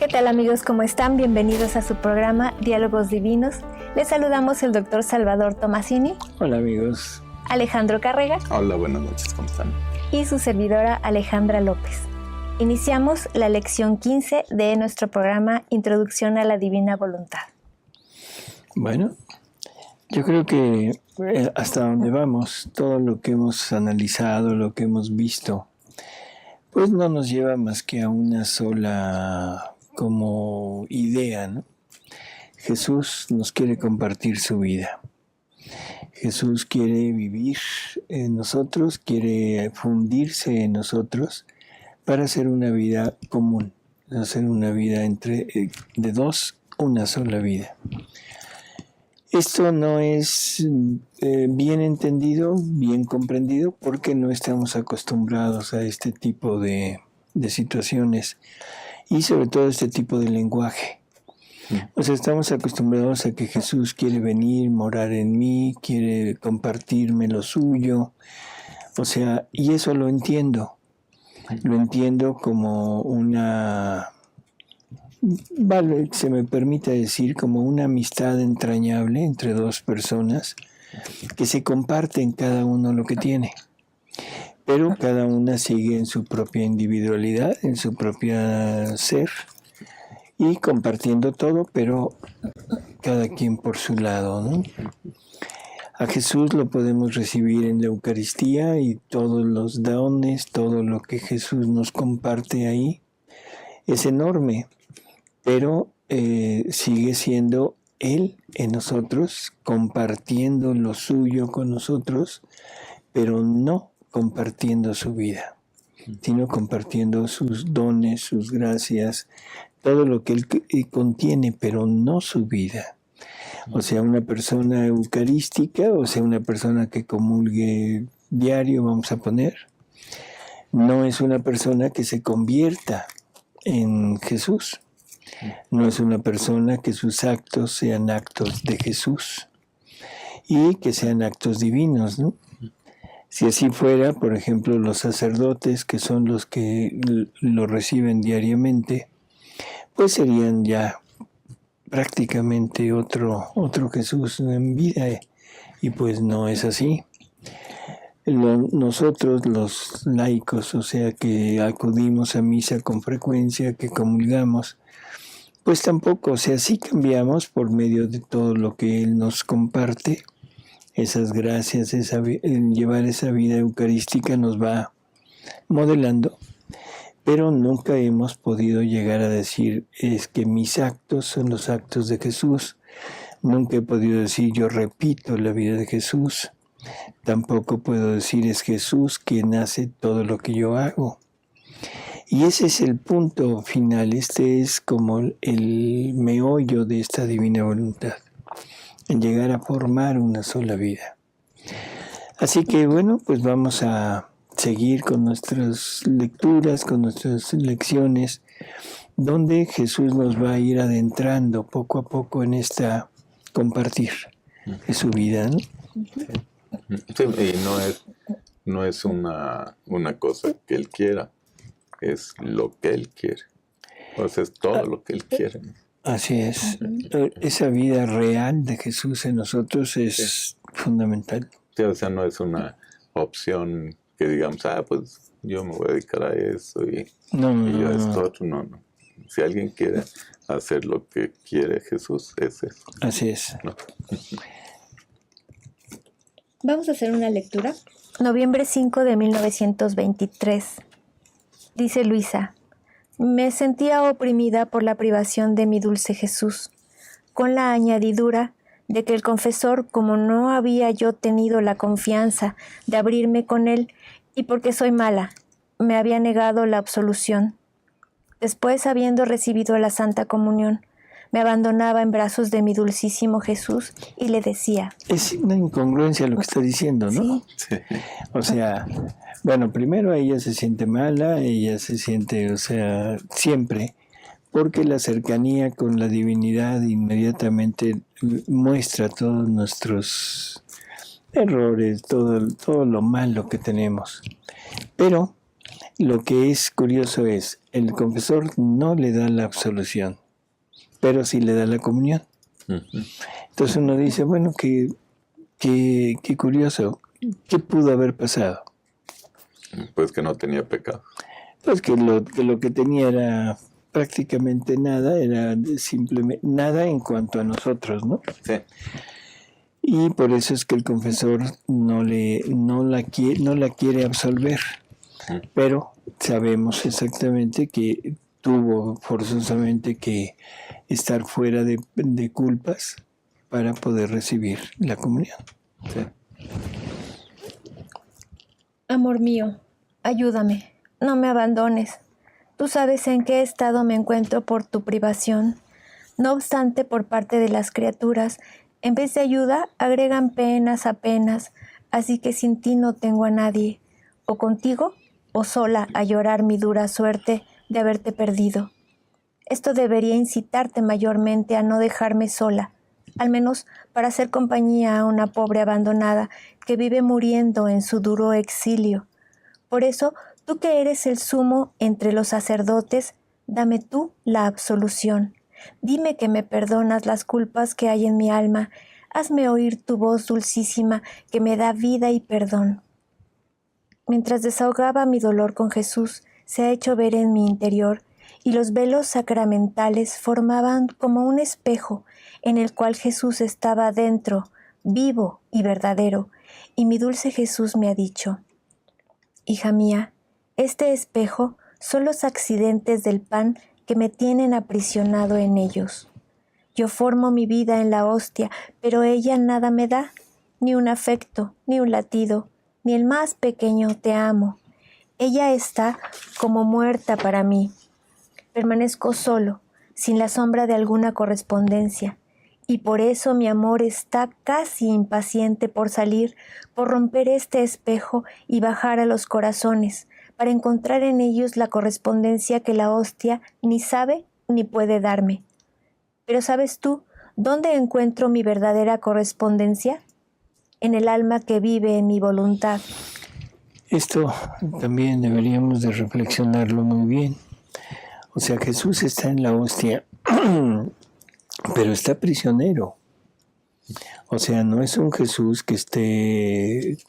¿Qué tal amigos? ¿Cómo están? Bienvenidos a su programa Diálogos Divinos. Les saludamos el doctor Salvador Tomasini. Hola amigos. Alejandro Carrega. Hola, buenas noches, ¿cómo están? Y su servidora Alejandra López. Iniciamos la lección 15 de nuestro programa Introducción a la Divina Voluntad. Bueno, yo creo que hasta donde vamos, todo lo que hemos analizado, lo que hemos visto, pues no nos lleva más que a una sola como idea, ¿no? Jesús nos quiere compartir su vida. Jesús quiere vivir en nosotros, quiere fundirse en nosotros para hacer una vida común, hacer una vida de dos, una sola vida. Esto no es bien entendido, bien comprendido, porque no estamos acostumbrados a este tipo de situaciones y sobre todo este tipo de lenguaje. O sea, estamos acostumbrados a que Jesús quiere venir, morar en mí, quiere compartirme lo suyo. O sea, y eso lo entiendo. Lo entiendo como una, vale, se me permite decir, como una amistad entrañable entre dos personas que se comparten cada uno lo que tiene. Pero cada una sigue en su propia individualidad, en su propia ser, y compartiendo todo, pero cada quien por su lado, ¿no? A Jesús lo podemos recibir en la Eucaristía y todos los dones, todo lo que Jesús nos comparte ahí es enorme, pero sigue siendo Él en nosotros, compartiendo lo suyo con nosotros, pero no compartiendo su vida, sino compartiendo sus dones, sus gracias, todo lo que Él contiene, pero no su vida. O sea, una persona eucarística, o sea, una persona que comulgue diario, vamos a poner, no es una persona que se convierta en Jesús. No es una persona que sus actos sean actos de Jesús y que sean actos divinos, ¿no? Si así fuera, por ejemplo, los sacerdotes, que son los que lo reciben diariamente, pues serían ya prácticamente otro Jesús en vida, y pues no es así. Nosotros los laicos, o sea que acudimos a misa con frecuencia, que comulgamos, pues tampoco, o sea, sí cambiamos por medio de todo lo que Él nos comparte, esas gracias, el llevar esa vida eucarística nos va modelando. Pero nunca hemos podido llegar a decir, es que mis actos son los actos de Jesús. Nunca he podido decir, yo repito la vida de Jesús. Tampoco puedo decir, es Jesús quien hace todo lo que yo hago. Y ese es el punto final. Este es como el meollo de esta divina voluntad, en llegar a formar una sola vida. Así que bueno, pues vamos a seguir con nuestras lecturas, con nuestras lecciones, donde Jesús nos va a ir adentrando poco a poco en esta compartir de su vida, ¿no? Sí, y no es una cosa que Él quiera, es lo que Él quiere. O sea, es todo lo que Él quiere. Así es. Esa vida real de Jesús en nosotros es fundamental. Sí, o sea, no es una opción que digamos, pues yo me voy a dedicar a eso y yo a esto otro. No. Si alguien quiere hacer lo que quiere Jesús, es eso. Así es. No. Vamos a hacer una lectura. Noviembre 5 de 1923. Dice Luisa: me sentía oprimida por la privación de mi dulce Jesús, con la añadidura de que el confesor, como no había yo tenido la confianza de abrirme con él, y porque soy mala, me había negado la absolución. Después, habiendo recibido la Santa Comunión, me abandonaba en brazos de mi dulcísimo Jesús y le decía... Es una incongruencia lo que está diciendo, ¿no? Sí. O sea, bueno, primero ella se siente mala, ella se siente, o sea, siempre, porque la cercanía con la divinidad inmediatamente muestra todos nuestros errores, todo lo malo que tenemos. Pero lo que es curioso es, el confesor no le da la absolución, pero sí le da la comunión. Entonces uno dice, bueno, qué curioso, ¿qué pudo haber pasado? Pues que no tenía pecado. Pues que lo que tenía era prácticamente nada, era simplemente nada en cuanto a nosotros, ¿no? Sí. Y por eso es que el confesor no la quiere absolver. Pero sabemos exactamente que tuvo forzosamente que estar fuera de culpas para poder recibir la comunión. Sí. Amor mío, ayúdame, no me abandones. Tú sabes en qué estado me encuentro por tu privación. No obstante, por parte de las criaturas, en vez de ayuda, agregan penas a penas, así que sin ti no tengo a nadie, o contigo, o sola a llorar mi dura suerte de haberte perdido. Esto debería incitarte mayormente a no dejarme sola, al menos para hacer compañía a una pobre abandonada que vive muriendo en su duro exilio. Por eso, tú que eres el sumo entre los sacerdotes, dame tú la absolución. Dime que me perdonas las culpas que hay en mi alma. Hazme oír tu voz dulcísima que me da vida y perdón. Mientras desahogaba mi dolor con Jesús, se ha hecho ver en mi interior, y los velos sacramentales formaban como un espejo en el cual Jesús estaba dentro, vivo y verdadero, y mi dulce Jesús me ha dicho: hija mía, este espejo son los accidentes del pan que me tienen aprisionado en ellos. Yo formo mi vida en la hostia, pero ella nada me da, ni un afecto, ni un latido, ni el más pequeño te amo. Ella está como muerta para mí. Permanezco solo, sin la sombra de alguna correspondencia, y por eso mi amor está casi impaciente por salir, por romper este espejo y bajar a los corazones, para encontrar en ellos la correspondencia que la hostia ni sabe ni puede darme. Pero ¿sabes tú dónde encuentro mi verdadera correspondencia? En el alma que vive en mi voluntad. Esto también deberíamos de reflexionarlo muy bien. O sea, Jesús está en la hostia, pero está prisionero. O sea, no es un Jesús que esté,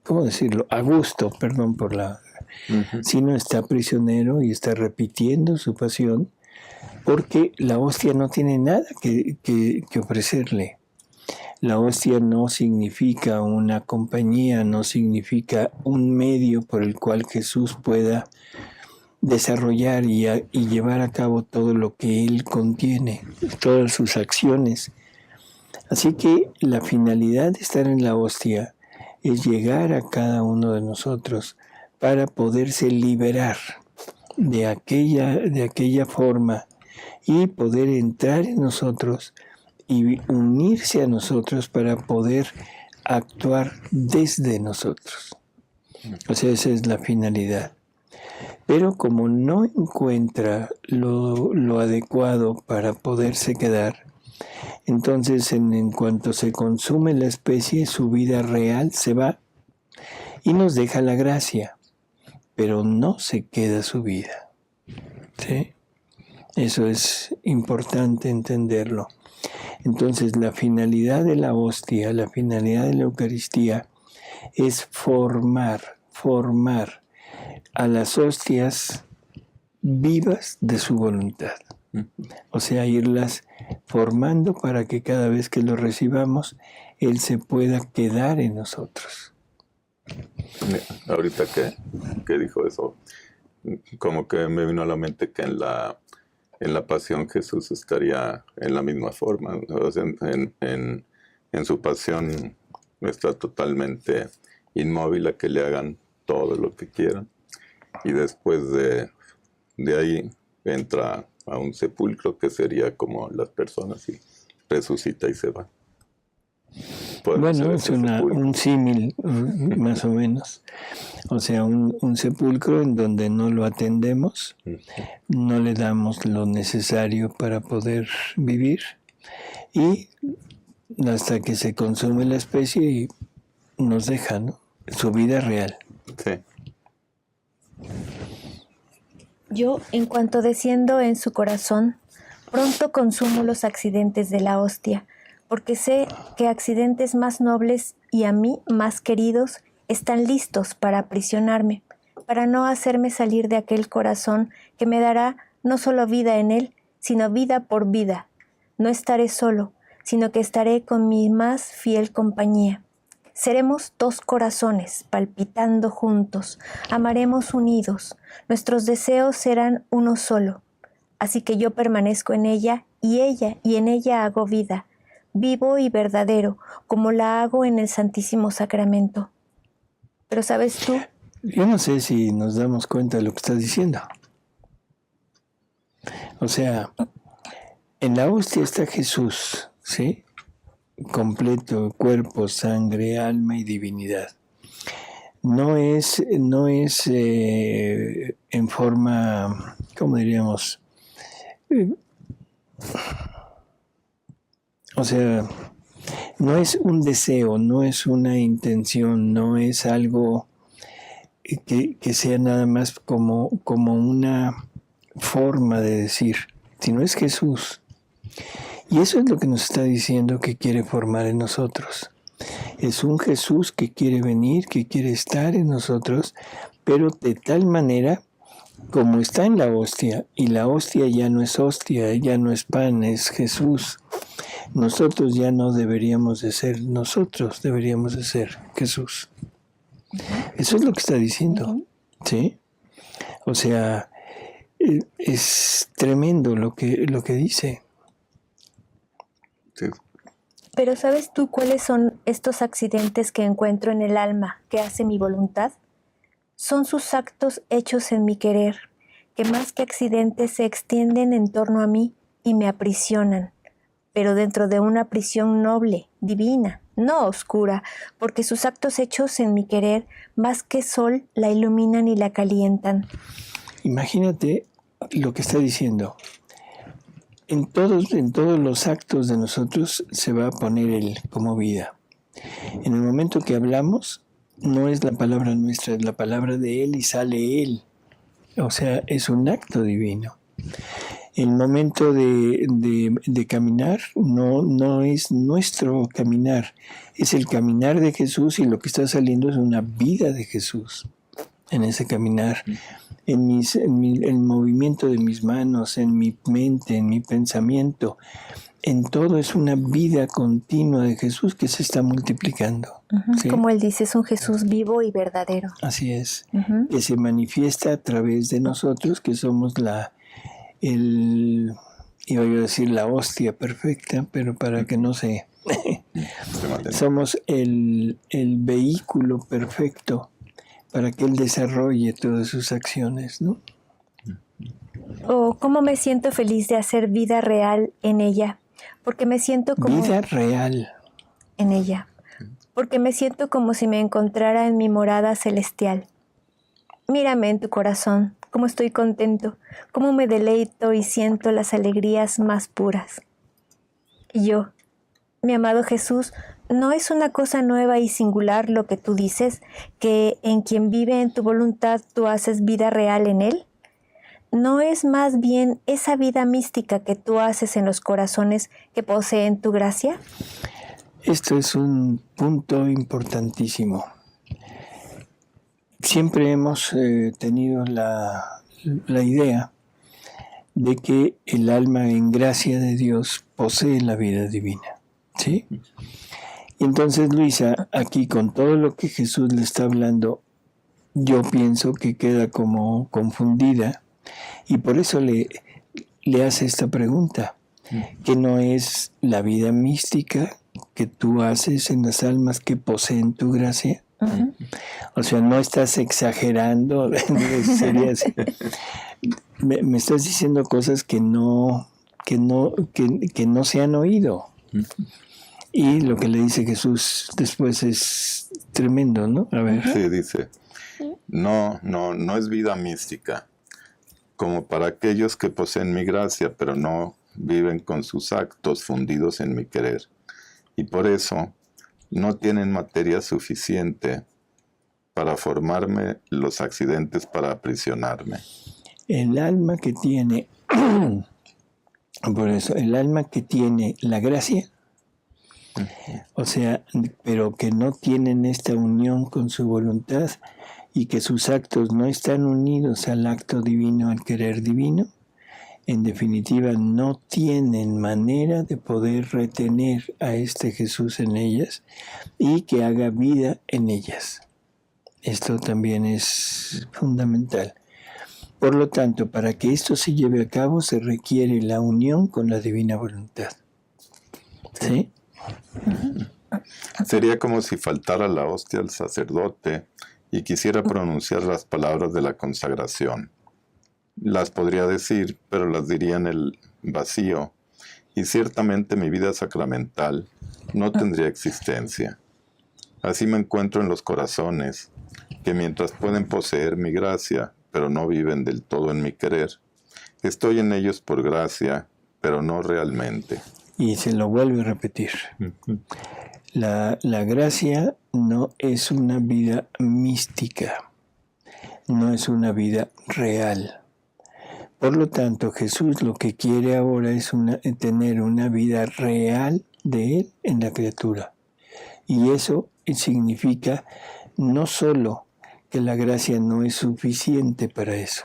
¿cómo decirlo? A gusto, perdón por la... sino está prisionero y está repitiendo su pasión, porque la hostia no tiene nada que ofrecerle. La hostia no significa una compañía, no significa un medio por el cual Jesús pueda desarrollar y llevar a cabo todo lo que Él contiene, todas sus acciones. Así que la finalidad de estar en la hostia es llegar a cada uno de nosotros para poderse liberar de aquella forma y poder entrar en nosotros y unirse a nosotros para poder actuar desde nosotros. O sea, esa es la finalidad. Pero como no encuentra lo adecuado para poderse quedar, entonces en cuanto se consume la especie, su vida real se va y nos deja la gracia, pero no se queda su vida. ¿Sí? Eso es importante entenderlo. Entonces la finalidad de la hostia, la finalidad de la Eucaristía es formar a las hostias vivas de su voluntad. O sea, irlas formando para que cada vez que lo recibamos, Él se pueda quedar en nosotros. Ahorita que dijo eso, como que me vino a la mente que en la pasión Jesús estaría en la misma forma. O sea, en su pasión está totalmente inmóvil a que le hagan todo lo que quieran. Y después de ahí entra a un sepulcro que sería como las personas y resucita y se va. Bueno, es un símil, más o menos. O sea, un sepulcro en donde no lo atendemos, no le damos lo necesario para poder vivir, y hasta que se consume la especie y nos deja, ¿no? Su vida real. Sí. Yo, en cuanto desciendo en su corazón, pronto consumo los accidentes de la hostia, porque sé que accidentes más nobles y a mí más queridos están listos para aprisionarme, para no hacerme salir de aquel corazón que me dará no solo vida en él, sino vida por vida. No estaré solo, sino que estaré con mi más fiel compañía. Seremos dos corazones palpitando juntos, amaremos unidos, nuestros deseos serán uno solo. Así que yo permanezco en ella y en ella hago vida, vivo y verdadero, como la hago en el Santísimo Sacramento. Pero ¿sabes tú? Yo no sé si nos damos cuenta de lo que estás diciendo. O sea, en la hostia está Jesús, ¿sí? Completo, cuerpo, sangre, alma y divinidad. No es en forma, ¿cómo diríamos? O sea, no es un deseo, no es una intención, no es algo que sea nada más como una forma de decir, sino es Jesús. Y eso es lo que nos está diciendo que quiere formar en nosotros. Es un Jesús que quiere venir, que quiere estar en nosotros, pero de tal manera como está en la hostia, y la hostia ya no es hostia, ya no es pan, es Jesús. Nosotros ya no deberíamos de ser nosotros, deberíamos de ser Jesús. Eso es lo que está diciendo, ¿sí? O sea, es tremendo lo que dice. Sí. Pero ¿sabes tú cuáles son estos accidentes que encuentro en el alma que hace mi voluntad? Son sus actos hechos en mi querer, que más que accidentes se extienden en torno a mí y me aprisionan, pero dentro de una prisión noble, divina, no oscura, porque sus actos hechos en mi querer, más que sol, la iluminan y la calientan. Imagínate lo que está diciendo. En todos los actos de nosotros se va a poner Él como vida. En el momento que hablamos, no es la palabra nuestra, es la palabra de Él y sale Él. O sea, es un acto divino. El momento de caminar no es nuestro caminar, es el caminar de Jesús y lo que está saliendo es una vida de Jesús en ese caminar. En el movimiento de mis manos, en mi mente, en mi pensamiento, en todo es una vida continua de Jesús que se está multiplicando. ¿Sí? Como él dice, es un Jesús vivo y verdadero. Así es, que se manifiesta a través de nosotros, que somos iba a decir la hostia perfecta, pero para que no se... somos el vehículo perfecto para que Él desarrolle todas sus acciones, ¿no? ¿Cómo me siento feliz de hacer vida real en ella? Porque me siento como... Vida real. En ella. Porque me siento como si me encontrara en mi morada celestial. Mírame en tu corazón, cómo estoy contento, cómo me deleito y siento las alegrías más puras. Y yo, mi amado Jesús, ¿no es una cosa nueva y singular lo que tú dices, que en quien vive en tu voluntad tú haces vida real en él? ¿No es más bien esa vida mística que tú haces en los corazones que poseen tu gracia? Esto es un punto importantísimo. Siempre hemos tenido la idea de que el alma en gracia de Dios posee la vida divina, ¿sí? Y entonces, Luisa, aquí con todo lo que Jesús le está hablando, yo pienso que queda como confundida y por eso le hace esta pregunta, que no es la vida mística que tú haces en las almas que poseen tu gracia. O sea, no estás exagerando, sería así. Me estás diciendo cosas que no se han oído. Y lo que le dice Jesús después es tremendo, ¿no? A ver. Sí, dice, no es vida mística, como para aquellos que poseen mi gracia, pero no viven con sus actos fundidos en mi querer. Y por eso no tienen materia suficiente para formarme los accidentes para aprisionarme. El alma que tiene, por eso, el alma que tiene la gracia, o sea, pero que no tienen esta unión con su voluntad y que sus actos no están unidos al acto divino, al querer divino, en definitiva no tienen manera de poder retener a este Jesús en ellas y que haga vida en ellas. Esto también es fundamental. Por lo tanto, para que esto se lleve a cabo se requiere la unión con la divina voluntad. ¿Sí? Sería como si faltara la hostia al sacerdote y quisiera pronunciar las palabras de la consagración. Las podría decir, pero las diría en el vacío, y ciertamente mi vida sacramental no tendría existencia. Así me encuentro en los corazones, que mientras pueden poseer mi gracia, pero no viven del todo en mi querer, estoy en ellos por gracia, pero no realmente. Y se lo vuelve a repetir. La gracia no es una vida mística, no es una vida real. Por lo tanto, Jesús lo que quiere ahora es tener una vida real de Él en la criatura. Y eso significa no solo que la gracia no es suficiente para eso,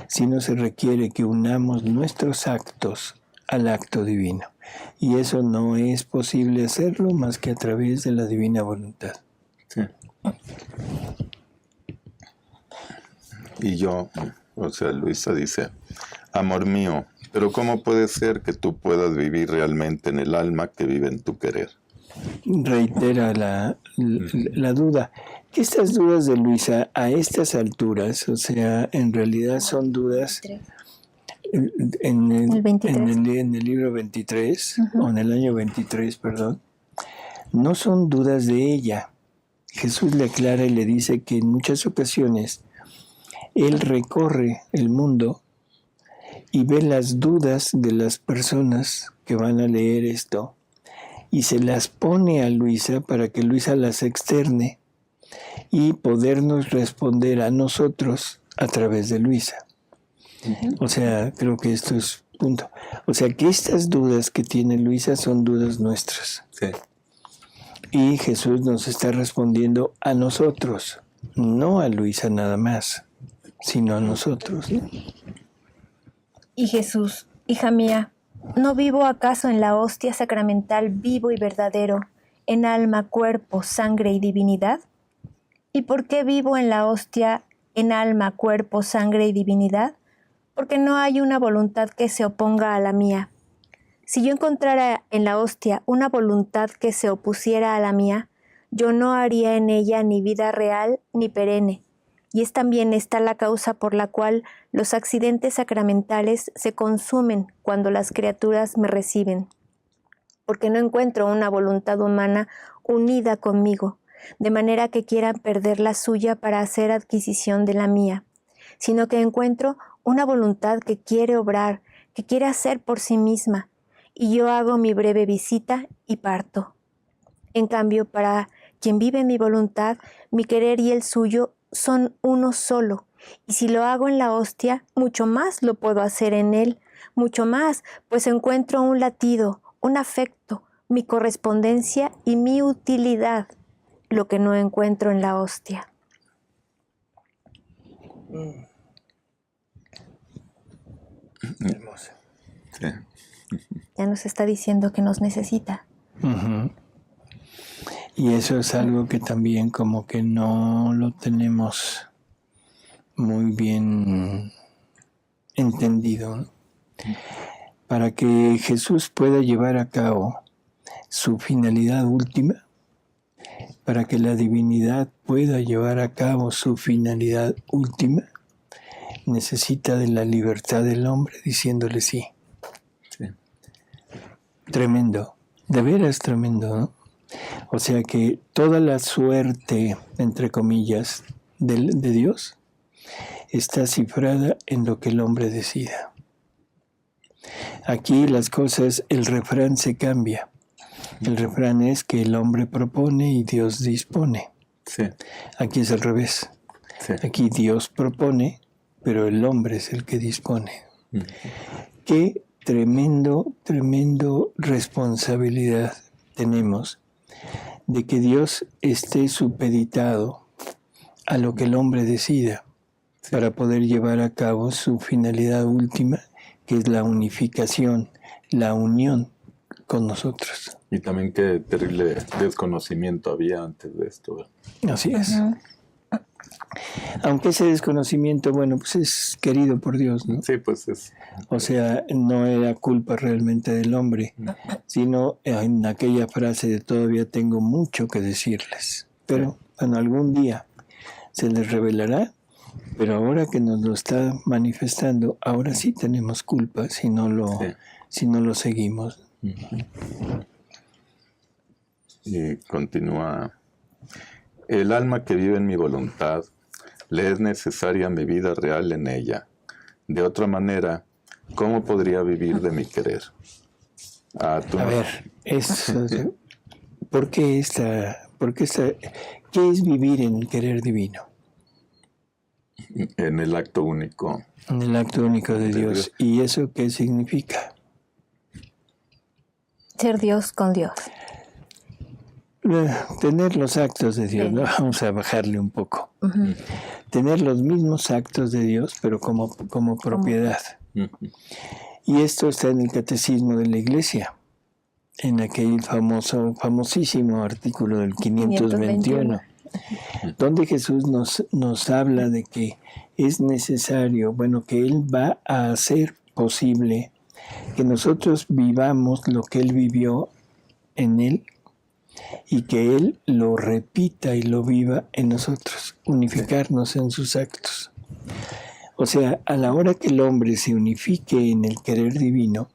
sino se requiere que unamos nuestros actos al acto divino. Y eso no es posible hacerlo más que a través de la divina voluntad. Sí. Y yo, o sea, Luisa dice, amor mío, pero ¿cómo puede ser que tú puedas vivir realmente en el alma que vive en tu querer? Reitera la duda. Estas dudas de Luisa a estas alturas, o sea, en realidad son dudas en el libro 23, o en el año 23, perdón, no son dudas de ella. Jesús le aclara y le dice que en muchas ocasiones Él recorre el mundo y ve las dudas de las personas que van a leer esto y se las pone a Luisa para que Luisa las externe y podernos responder a nosotros a través de Luisa. O sea, creo que esto es punto. O sea, que estas dudas que tiene Luisa son dudas nuestras. Sí. Y Jesús nos está respondiendo a nosotros, no a Luisa nada más, sino a nosotros. Y Jesús, hija mía, ¿no vivo acaso en la hostia sacramental vivo y verdadero, en alma, cuerpo, sangre y divinidad? ¿Y por qué vivo en la hostia en alma, cuerpo, sangre y divinidad? Porque no hay una voluntad que se oponga a la mía. Si yo encontrara en la hostia una voluntad que se opusiera a la mía, yo no haría en ella ni vida real ni perenne. Y es también esta la causa por la cual los accidentes sacramentales se consumen cuando las criaturas me reciben. Porque no encuentro una voluntad humana unida conmigo, de manera que quieran perder la suya para hacer adquisición de la mía, sino que encuentro una voluntad que quiere obrar, que quiere hacer por sí misma, y yo hago mi breve visita y parto. En cambio, para quien vive en mi voluntad, mi querer y el suyo son uno solo, y si lo hago en la hostia, mucho más lo puedo hacer en él, mucho más, pues encuentro un latido, un afecto, mi correspondencia y mi utilidad, lo que no encuentro en la hostia. Hermosa. Sí. Ya nos está diciendo que nos necesita. Uh-huh. Y eso es algo que también como que no lo tenemos muy bien entendido, ¿no? Para que Jesús pueda llevar a cabo su finalidad última, para que la divinidad pueda llevar a cabo su finalidad última, necesita de la libertad del hombre diciéndole sí. Sí. Tremendo, de veras tremendo, ¿no? O sea que toda la suerte, entre comillas, de Dios está cifrada en lo que el hombre decida. Aquí las cosas, el refrán se cambia. El refrán es que el hombre propone y Dios dispone. Sí. Aquí es al revés. Sí. Aquí Dios propone pero el hombre es el que dispone. Qué tremendo responsabilidad tenemos de que Dios esté supeditado a lo que el hombre decida para poder llevar a cabo su finalidad última, que es la unificación, la unión con nosotros. Y también qué terrible desconocimiento había antes de esto. Así es. Aunque ese desconocimiento, bueno, pues es querido por Dios, ¿no? Sí, pues es. O sea, no era culpa realmente del hombre, sino en aquella frase de todavía tengo mucho que decirles. Pero, bueno, algún día se les revelará, pero ahora que nos lo está manifestando, ahora sí tenemos culpa si no lo seguimos. Y continúa. El alma que vive en mi voluntad, le es necesaria mi vida real en ella. De otra manera, ¿cómo podría vivir de mi querer? ¿Por qué qué es vivir en el querer divino? En el acto único. En el acto único de Dios. ¿Y eso qué significa? Ser Dios con Dios. Tener los actos de Dios, ¿no? Vamos a bajarle un poco. Tener los mismos actos de Dios, pero como propiedad. Y esto está en el Catecismo de la Iglesia, en aquel famosísimo artículo del 521, donde Jesús nos habla de que es necesario, bueno, que Él va a hacer posible que nosotros vivamos lo que Él vivió en Él, y que Él lo repita y lo viva en nosotros, unificarnos en sus actos. O sea, a la hora que el hombre se unifique en el querer divino,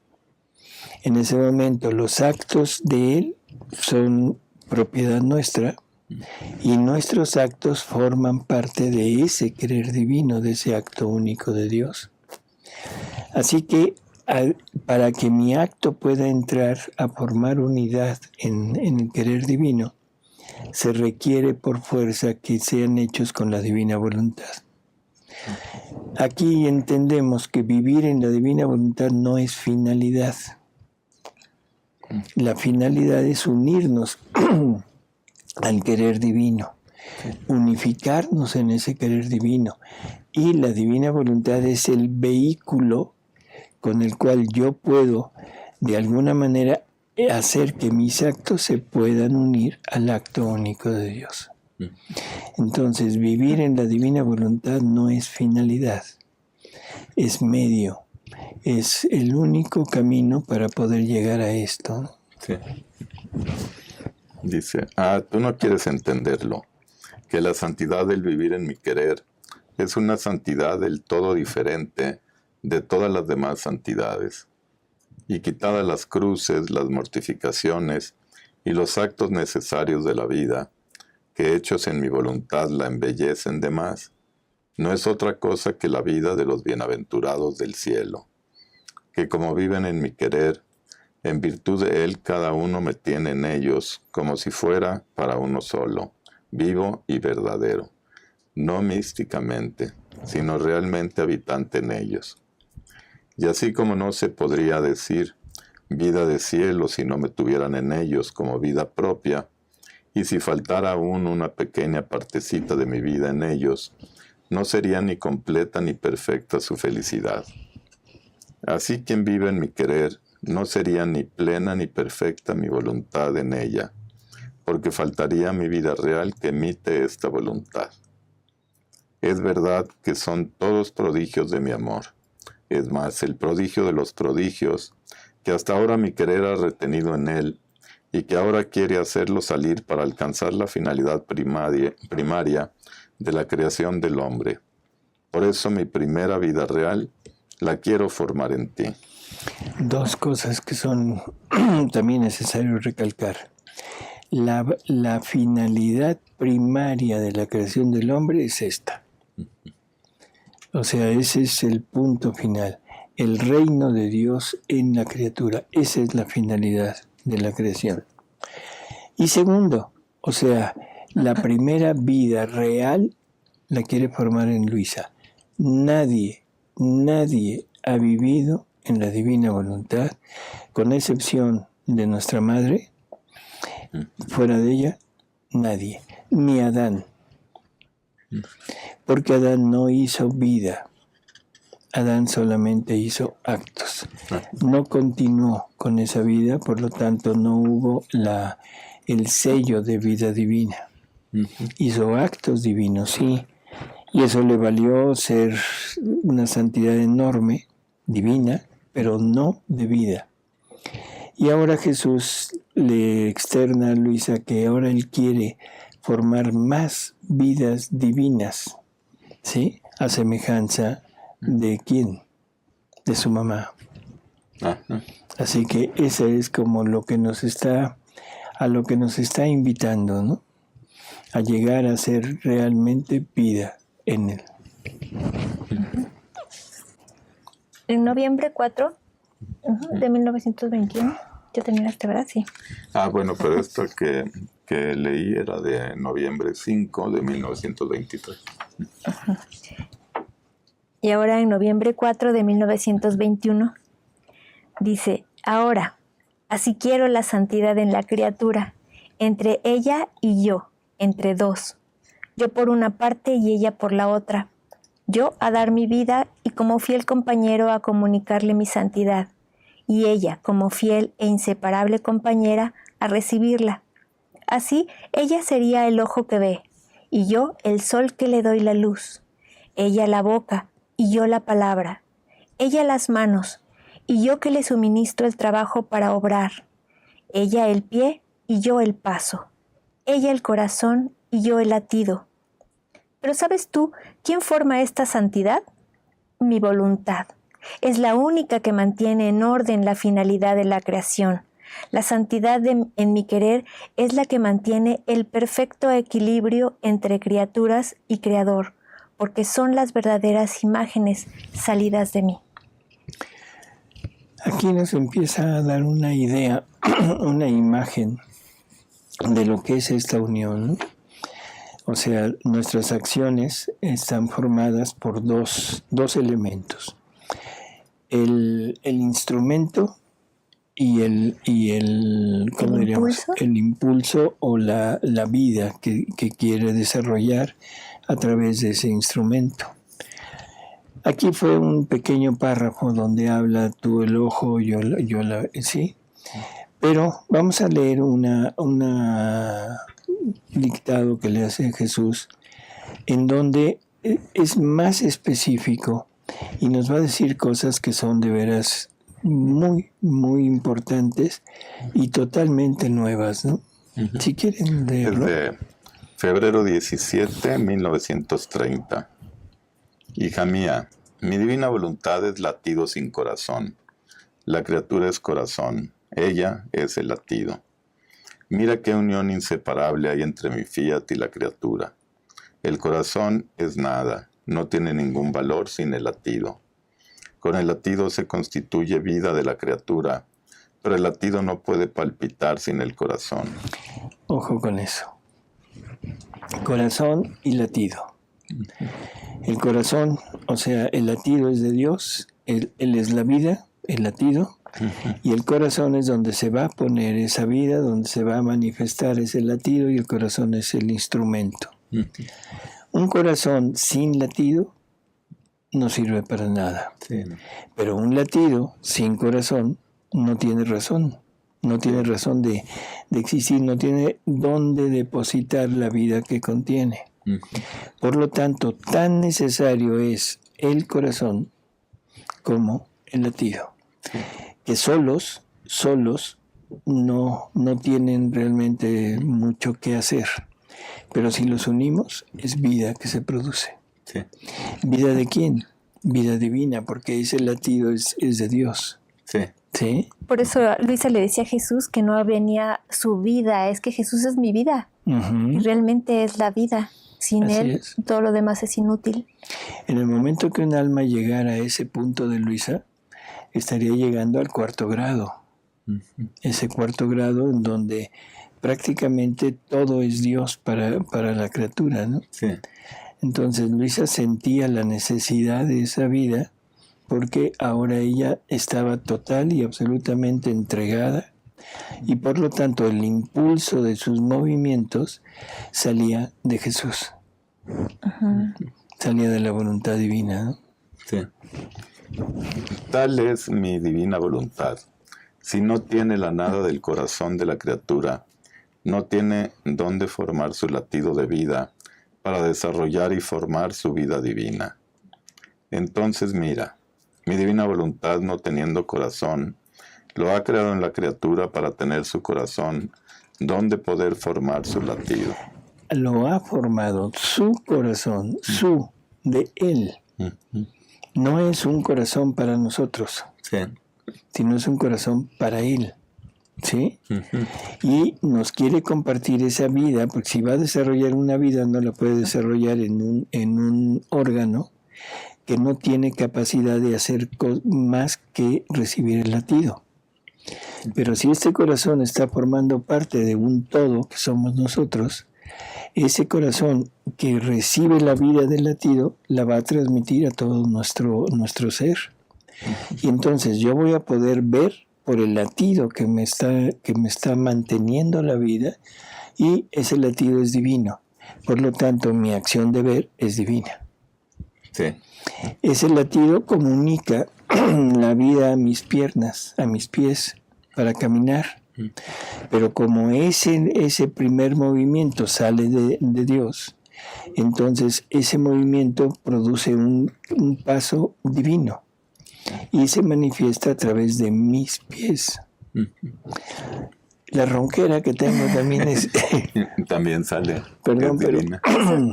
en ese momento los actos de Él son propiedad nuestra y nuestros actos forman parte de ese querer divino, de ese acto único de Dios. Así que para que mi acto pueda entrar a formar unidad en el querer divino, se requiere por fuerza que sean hechos con la divina voluntad. Aquí entendemos que vivir en la divina voluntad no es finalidad. La finalidad es unirnos al querer divino, unificarnos en ese querer divino. Y la divina voluntad es el vehículo con el cual yo puedo, de alguna manera, hacer que mis actos se puedan unir al acto único de Dios. Entonces, vivir en la divina voluntad no es finalidad, es medio, es el único camino para poder llegar a esto. Sí. Dice, tú no quieres entenderlo, que la santidad del vivir en mi querer es una santidad del todo diferente de todas las demás santidades, y quitadas las cruces, las mortificaciones y los actos necesarios de la vida, que hechos en mi voluntad la embellecen de más, no es otra cosa que la vida de los bienaventurados del cielo, que como viven en mi querer, en virtud de él cada uno me tiene en ellos como si fuera para uno solo, vivo y verdadero, no místicamente, sino realmente habitante en ellos. Y así como no se podría decir vida de cielo si no me tuvieran en ellos como vida propia, y si faltara aún una pequeña partecita de mi vida en ellos, no sería ni completa ni perfecta su felicidad. Así quien vive en mi querer, no sería ni plena ni perfecta mi voluntad en ella, porque faltaría mi vida real que emite esta voluntad. Es verdad que son todos prodigios de mi amor. Es más, el prodigio de los prodigios, que hasta ahora mi querer ha retenido en él, y que ahora quiere hacerlo salir para alcanzar la finalidad primaria de la creación del hombre. Por eso mi primera vida real la quiero formar en ti. Dos cosas que son también necesarios recalcar. La finalidad primaria de la creación del hombre es esta. O sea, ese es el punto final. El reino de Dios en la criatura. Esa es la finalidad de la creación. Y segundo, o sea, la primera vida real la quiere formar en Luisa. nadie ha vivido en la divina voluntad, con excepción de nuestra madre. Fuera de ella, nadie, ni Adán. Porque Adán no hizo vida. Adán solamente hizo actos. No continuó con esa vida, por lo tanto no hubo el sello de vida divina. Hizo actos divinos, sí, y eso le valió ser una santidad enorme, divina, pero no de vida. Y ahora Jesús le externa a Luisa que ahora él quiere formar más vidas divinas, ¿sí? A semejanza de ¿quién? De su mamá. Así que esa es como a lo que nos está invitando, ¿no? A llegar a ser realmente vida en él. En noviembre 4 de 1921, yo tenía ¿verdad? Sí. Bueno, pero esto que leí era de noviembre 5 de 1923. Y ahora en noviembre 4 de 1921, dice, ahora, así quiero la santidad en la criatura, entre ella y yo, entre dos, yo por una parte y ella por la otra, yo a dar mi vida y como fiel compañero a comunicarle mi santidad, y ella como fiel e inseparable compañera a recibirla. Así ella sería el ojo que ve, y yo el sol que le doy la luz, ella la boca y yo la palabra, ella las manos y yo que le suministro el trabajo para obrar, ella el pie y yo el paso, ella el corazón y yo el latido. Pero ¿sabes tú quién forma esta santidad? Mi voluntad. Es la única que mantiene en orden la finalidad de la creación. La santidad en mi querer es la que mantiene el perfecto equilibrio entre criaturas y creador, porque son las verdaderas imágenes salidas de mí. Aquí nos empieza a dar una idea, una imagen de lo que es esta unión, ¿no? O sea, nuestras acciones están formadas por dos elementos. El instrumento y ¿cómo diríamos? El impulso o la vida que quiere desarrollar a través de ese instrumento. Aquí fue un pequeño párrafo donde habla tú el ojo, yo la, ¿sí? Pero vamos a leer un dictado que le hace Jesús, en donde es más específico y nos va a decir cosas que son de veras muy, muy importantes y totalmente nuevas, ¿no? Si quieren leerlo. Desde febrero 17, 1930. Hija mía, mi divina voluntad es latido sin corazón. La criatura es corazón, ella es el latido. Mira qué unión inseparable hay entre mi fiat y la criatura. El corazón es nada, no tiene ningún valor sin el latido. Con el latido se constituye vida de la criatura, pero el latido no puede palpitar sin el corazón. Ojo con eso. Corazón y latido. El corazón, o sea, el latido es de Dios, él es la vida, el latido, y el corazón es donde se va a poner esa vida, donde se va a manifestar ese latido, y el corazón es el instrumento. Un corazón sin latido no sirve para nada. Sí. Pero un latido sin corazón no tiene razón. No tiene razón de existir, no tiene dónde depositar la vida que contiene. Por lo tanto, tan necesario es el corazón como el latido. Que solos no tienen realmente mucho que hacer. Pero si los unimos, es vida que se produce. Sí. ¿Vida de quién? Vida divina, porque ese latido es de Dios. Sí. ¿Sí? Por eso Luisa le decía a Jesús que no venía su vida, es que Jesús es mi vida. Y realmente es la vida. Sin Así él, es. todo lo demás es inútil. En el momento que un alma llegara a ese punto de Luisa, estaría llegando al 4º grado. Ese 4º grado en donde prácticamente todo es Dios para la criatura, ¿no? Sí. Entonces Luisa sentía la necesidad de esa vida porque ahora ella estaba total y absolutamente entregada y por lo tanto el impulso de sus movimientos salía de Jesús. Salía de la voluntad divina, ¿no? Sí. Tal es mi divina voluntad. Si no tiene la nada del corazón de la criatura, no tiene dónde formar su latido de vida para desarrollar y formar su vida divina. Entonces mira, mi divina voluntad, no teniendo corazón, lo ha creado en la criatura para tener su corazón donde poder formar su latido. Lo ha formado su corazón, su, de él. No es un corazón para nosotros, sí, sino es un corazón para él. ¿Sí? Y nos quiere compartir esa vida, porque si va a desarrollar una vida, no la puede desarrollar en un órgano que no tiene capacidad de hacer más que recibir el latido. Pero si este corazón está formando parte de un todo que somos nosotros, ese corazón que recibe la vida del latido la va a transmitir a todo nuestro ser. Y entonces yo voy a poder ver por el latido que me está manteniendo la vida, y ese latido es divino. Por lo tanto, mi acción de ver es divina. Sí. Ese latido comunica la vida a mis piernas, a mis pies, para caminar. Pero como ese primer movimiento sale de Dios, entonces ese movimiento produce un paso divino. Y se manifiesta a través de mis pies. La ronquera que tengo también es... también sale. Perdón, pero...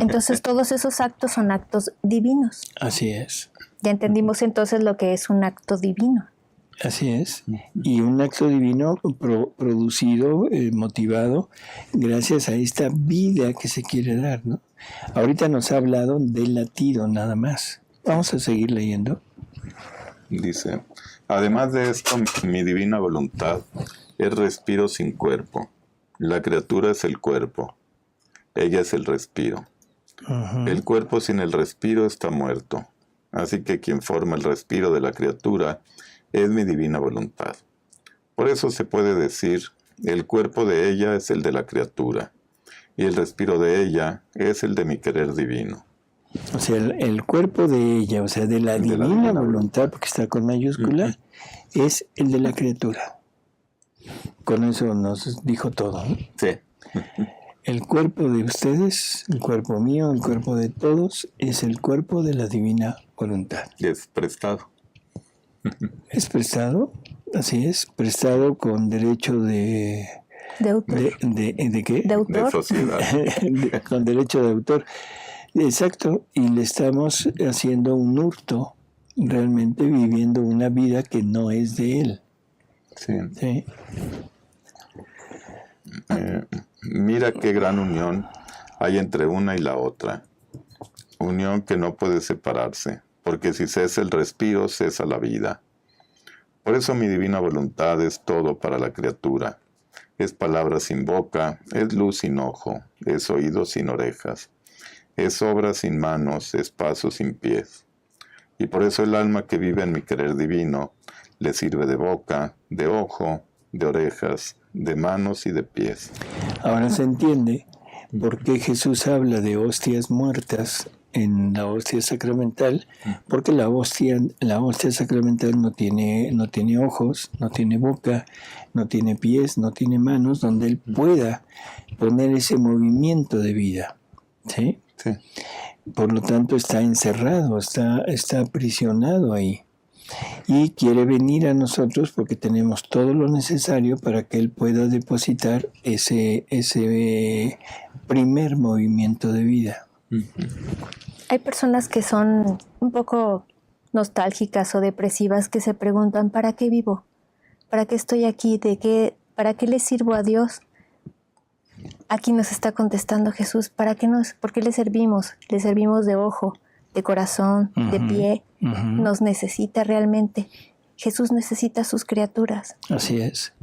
Entonces todos esos actos son actos divinos. Así es. Ya entendimos entonces lo que es un acto divino. Así es. Y un acto divino producido, motivado, gracias a esta vida que se quiere dar, ¿no? Ahorita nos ha hablado del latido nada más. Vamos a seguir leyendo. Dice, además de esto, mi divina voluntad es respiro sin cuerpo. La criatura es el cuerpo. Ella es el respiro. El cuerpo sin el respiro está muerto. Así que quien forma el respiro de la criatura es mi divina voluntad. Por eso se puede decir, el cuerpo de ella es el de la criatura, y el respiro de ella es el de mi querer divino. O sea, el cuerpo de ella, o sea, de la divina voluntad, porque está con mayúscula, es el de la criatura. Con eso nos dijo todo, ¿no? Sí. El cuerpo de ustedes, el cuerpo mío, el cuerpo de todos, es el cuerpo de la divina voluntad. Es prestado. ¿Es prestado? Así es, prestado con derecho de... ¿De autor? ¿De qué? ¿De autor? De sociedad. Con derecho de autor. Exacto, y le estamos haciendo un hurto, realmente viviendo una vida que no es de él. Sí. ¿Sí? Mira qué gran unión hay entre una y la otra. Unión que no puede separarse, porque si cesa el respiro, cesa la vida. Por eso mi divina voluntad es todo para la criatura. Es palabra sin boca, es luz sin ojo, es oído sin orejas. Es obra sin manos, es paso sin pies. Y por eso el alma que vive en mi querer divino le sirve de boca, de ojo, de orejas, de manos y de pies. Ahora se entiende por qué Jesús habla de hostias muertas en la hostia sacramental, porque la hostia sacramental no tiene ojos, no tiene boca, no tiene pies, no tiene manos, donde él pueda poner ese movimiento de vida. ¿Sí? Sí. Por lo tanto está encerrado, está aprisionado ahí. Y quiere venir a nosotros porque tenemos todo lo necesario para que él pueda depositar ese primer movimiento de vida. Hay personas que son un poco nostálgicas o depresivas que se preguntan, ¿para qué vivo? ¿Para qué estoy aquí? ¿Para qué le sirvo a Dios? Aquí nos está contestando Jesús, ¿por qué le servimos? Le servimos de ojo, de corazón, de pie, nos necesita realmente. Jesús necesita a sus criaturas. Así es.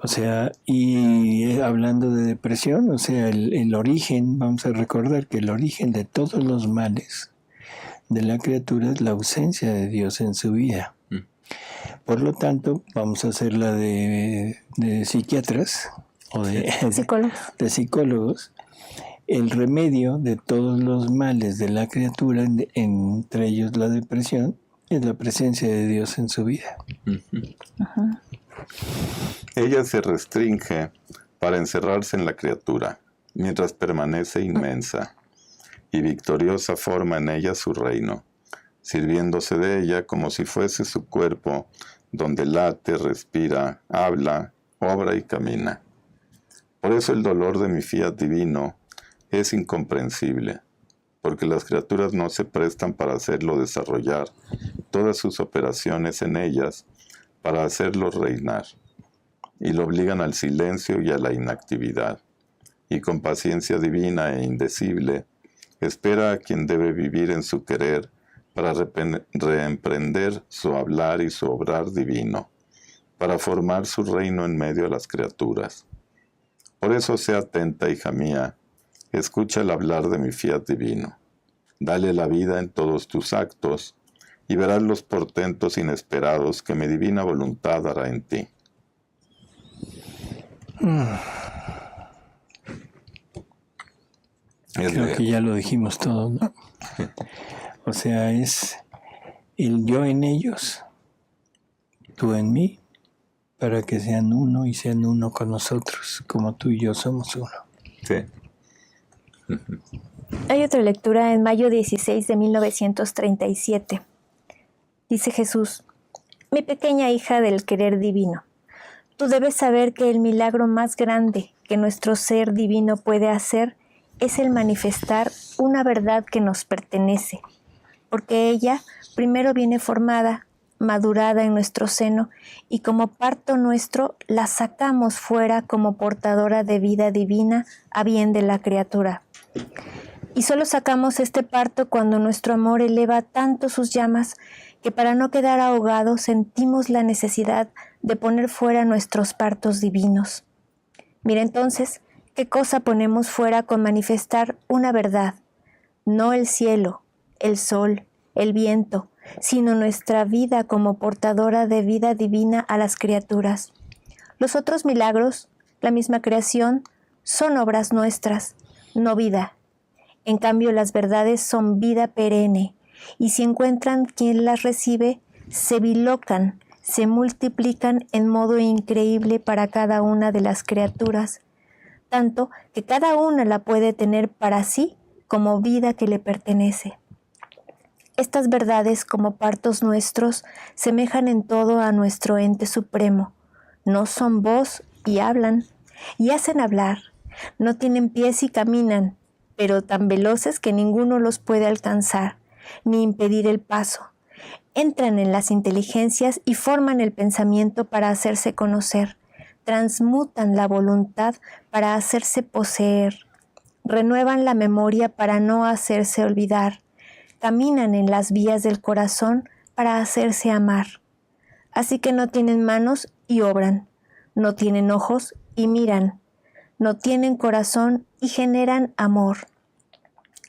O sea, y hablando de depresión, o sea, el origen, vamos a recordar que el origen de todos los males de la criatura es la ausencia de Dios en su vida. Por lo tanto, vamos a hacer la de psiquiatras o de psicólogos. El remedio de todos los males de la criatura, entre ellos la depresión, es la presencia de Dios en su vida. Ella se restringe para encerrarse en la criatura, mientras permanece inmensa, y victoriosa forma en ella su reino, sirviéndose de ella como si fuese su cuerpo, donde late, respira, habla, obra y camina. Por eso el dolor de mi fiat divino es incomprensible, porque las criaturas no se prestan para hacerlo desarrollar todas sus operaciones en ellas, para hacerlo reinar, y lo obligan al silencio y a la inactividad, y con paciencia divina e indecible, espera a quien debe vivir en su querer para reemprender su hablar y su obrar divino, para formar su reino en medio de las criaturas. Por eso sea atenta, hija mía, escucha el hablar de mi fiat divino. Dale la vida en todos tus actos y verás los portentos inesperados que mi divina voluntad hará en ti. Creo que ya lo dijimos todo, ¿no? O sea, es el yo en ellos, tú en mí, para que sean uno y sean uno con nosotros, como tú y yo somos uno. Sí. Hay otra lectura en mayo 16 de 1937. Dice Jesús: mi pequeña hija del querer divino, tú debes saber que el milagro más grande que nuestro ser divino puede hacer es el manifestar una verdad que nos pertenece, porque ella primero viene formada, madurada en nuestro seno, y como parto nuestro la sacamos fuera como portadora de vida divina a bien de la criatura. Y solo sacamos este parto cuando nuestro amor eleva tanto sus llamas que para no quedar ahogados sentimos la necesidad de poner fuera nuestros partos divinos. Mira entonces qué cosa ponemos fuera con manifestar una verdad, no el cielo, el sol, el viento, sino nuestra vida como portadora de vida divina a las criaturas. Los otros milagros, la misma creación, son obras nuestras, no vida. En cambio, las verdades son vida perenne, y si encuentran quien las recibe, se bilocan, se multiplican en modo increíble para cada una de las criaturas, tanto que cada una la puede tener para sí como vida que le pertenece. Estas verdades, como partos nuestros, semejan en todo a nuestro ente supremo. No son voz y hablan, y hacen hablar. No tienen pies y caminan, pero tan veloces que ninguno los puede alcanzar, ni impedir el paso. Entran en las inteligencias y forman el pensamiento para hacerse conocer. Transmutan la voluntad para hacerse poseer. Renuevan la memoria para no hacerse olvidar. Caminan en las vías del corazón para hacerse amar. Así que no tienen manos y obran, no tienen ojos y miran, no tienen corazón y generan amor.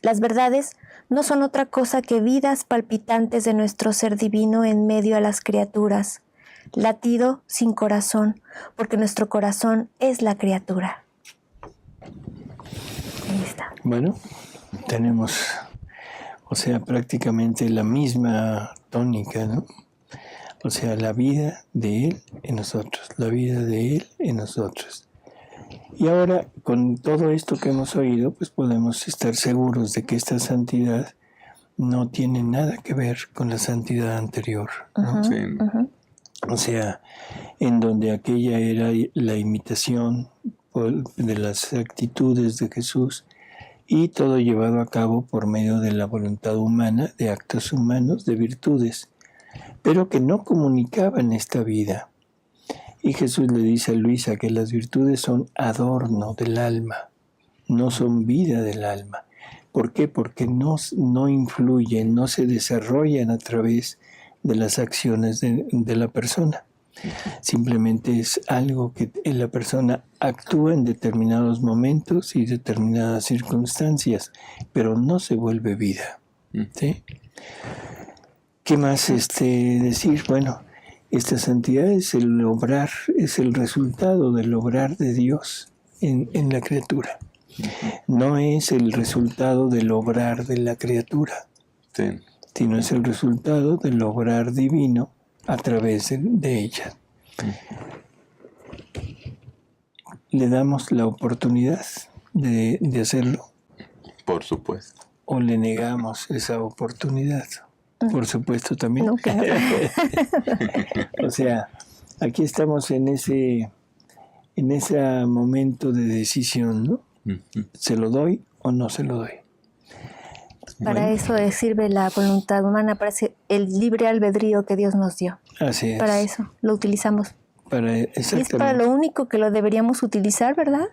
Las verdades no son otra cosa que vidas palpitantes de nuestro ser divino en medio a las criaturas, latido sin corazón, porque nuestro corazón es la criatura. Ahí está. Bueno, tenemos, o sea, prácticamente la misma tónica, ¿no? O sea, la vida de Él en nosotros, la vida de Él en nosotros. Y ahora, con todo esto que hemos oído, pues podemos estar seguros de que esta santidad no tiene nada que ver con la santidad anterior, ¿no? Sí. O sea, en donde aquella era la imitación de las actitudes de Jesús y todo llevado a cabo por medio de la voluntad humana, de actos humanos, de virtudes, pero que no comunicaban esta vida. Y Jesús le dice a Luisa que las virtudes son adorno del alma, no son vida del alma. ¿Por qué? Porque no influyen, no se desarrollan a través de las acciones de la persona. Simplemente es algo que la persona actúa en determinados momentos y determinadas circunstancias, pero no se vuelve vida. ¿Sí? ¿Qué más decir? Bueno, esta santidad es el obrar, es el resultado del obrar de Dios en la criatura. No es el resultado del obrar de la criatura, sí, sino es el resultado del obrar divino a través de ella. ¿Le damos la oportunidad de hacerlo? Por supuesto. ¿O le negamos esa oportunidad? Por supuesto también. Nunca. O sea, aquí estamos en ese momento de decisión, ¿no? ¿Se lo doy o no se lo doy? Para eso sirve la voluntad humana, para el libre albedrío que Dios nos dio. Así es. Para eso lo utilizamos. Exactamente. Y es para lo único que lo deberíamos utilizar, ¿verdad?